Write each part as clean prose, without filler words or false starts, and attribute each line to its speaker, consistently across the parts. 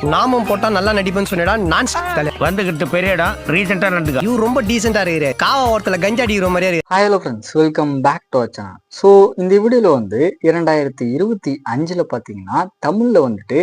Speaker 1: நாமும் போட்டா நல்லா நடிப்பேன்னு சொன்னடா. நான்
Speaker 2: வந்துகிட்டு பெரிய இடம் ரீசெண்டா நடந்துக்க.
Speaker 1: இவ ரொம்ப டீசெண்டா இருக்கிற காவா ஓரத்துல கஞ்சா அடிக்கிற மாதிரியா இருக்கு.
Speaker 3: Hi hello friends, welcome back to our channel. So இந்த வீடியோவில் வந்து 2025 பார்த்தீங்கன்னா தமிழில் வந்துட்டு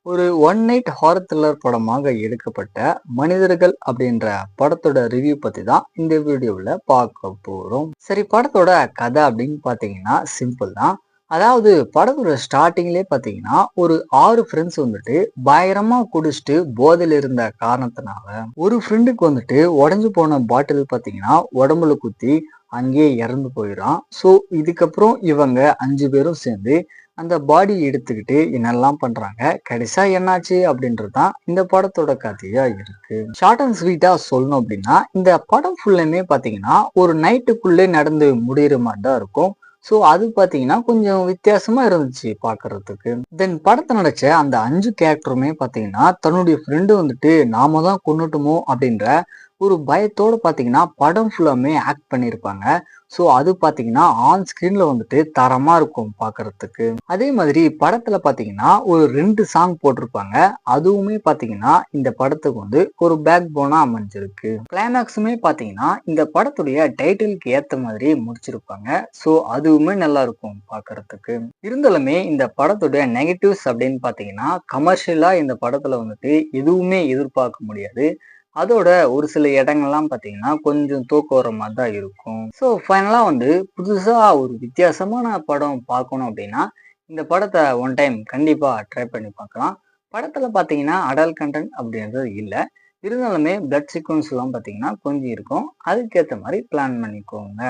Speaker 3: ஒரு ஒன் நைட் ஹாரர் த்ரில்லர் படமாக எடுக்கப்பட்ட மனிதர்கள் அப்படின்ற படத்தோட ரிவ்யூ பற்றி தான் இந்த வீடியோவில் பார்க்க போகிறோம். சரி, படத்தோட கதை அப்படின்னு பார்த்தீங்கன்னா சிம்பிள் தான். அதாவது படத்தோட ஸ்டார்டிங்லேயே பார்த்தீங்கன்னா ஒரு 6 ஃப்ரெண்ட்ஸ் வந்துட்டு பயங்கரமா குடிச்சிட்டு போதையில் இருந்த காரணத்தினால ஒரு ஃப்ரெண்டுக்கு வந்துட்டு உடஞ்சு போன பாட்டில் பார்த்தீங்கன்னா உடம்புல குத்தி அங்கேயே இறந்து போயிடும். ஸோ இதுக்கப்புறம் இவங்க 5 பேரும் சேர்ந்து அந்த பாடி எடுத்துக்கிட்டு என்னெல்லாம் பண்றாங்க, கடைசியா என்னாச்சு அப்படின்றது தான் இந்த படத்தோட கதையா இருக்கு. ஷார்ட் அண்ட் ஸ்வீட்டா சொல்லணும் அப்படின்னா இந்த படம் ஃபுல்லுமே பார்த்தீங்கன்னா ஒரு நைட்டுக்குள்ளே நடந்து முடிகிற மாதிரி தான் இருக்கும். ஸோ அது பார்த்தீங்கன்னா கொஞ்சம் வித்தியாசமா இருந்துச்சு பார்க்கறதுக்கு. தென் படத்தை நடிச்ச அந்த 5 கேரக்டருமே பார்த்தீங்கன்னா தன்னுடைய ஃப்ரெண்டு வந்துட்டு நாம தான் கொன்னுட்டோமோ அப்படின்ற ஒரு பயத்தோட பார்த்தீங்கன்னா படம் ஃபுல்லாமே ஆக்ட் பண்ணியிருப்பாங்க. ஸோ அது பார்த்தீங்கன்னா ஆன் ஸ்க்ரீன்ல வந்துட்டு தரமா இருக்கும் பார்க்கறதுக்கு. அதே மாதிரி படத்துல பார்த்தீங்கன்னா ஒரு 2 சாங் போட்டிருப்பாங்க. அதுவுமே பார்த்தீங்கன்னா இந்த படத்துக்கு வந்து ஒரு பேக் போனா அமைஞ்சிருக்கு. கிளைமேக்ஸுமே பார்த்தீங்கன்னா இந்த படத்துடைய டைட்டிலுக்கு ஏற்ற மாதிரி முடிச்சிருப்பாங்க. ஸோ அதுவுமே நல்லா இருக்கும் பார்க்கறதுக்கு. இருந்தாலுமே இந்த படத்துடைய நெகட்டிவ்ஸ் அப்படின்னு பார்த்தீங்கன்னா கமர்ஷியலா இந்த படத்துல வந்துட்டு எதுவுமே எதிர்பார்க்க முடியாது. அதோட ஒரு சில இடங்கள்லாம் பார்த்தீங்கன்னா கொஞ்சம் தூக்கம் வர மாதிரி தான் இருக்கும். ஸோ ஃபைனலாக வந்து புதுசாக ஒரு வித்தியாசமான படம் பார்க்கணும் அப்படின்னா இந்த படத்தை ஒன் டைம் கண்டிப்பாக ட்ரை பண்ணி பார்க்கலாம். படத்தில் பார்த்தீங்கன்னா அடல்ட் கண்டென்ட் அப்படின்றது இல்லை. இருந்தாலுமே பிளட் சீக்வன்ஸ்லாம் பார்த்தீங்கன்னா கொஞ்சம் இருக்கும். அதுக்கேற்ற மாதிரி பிளான் பண்ணிக்கோங்க.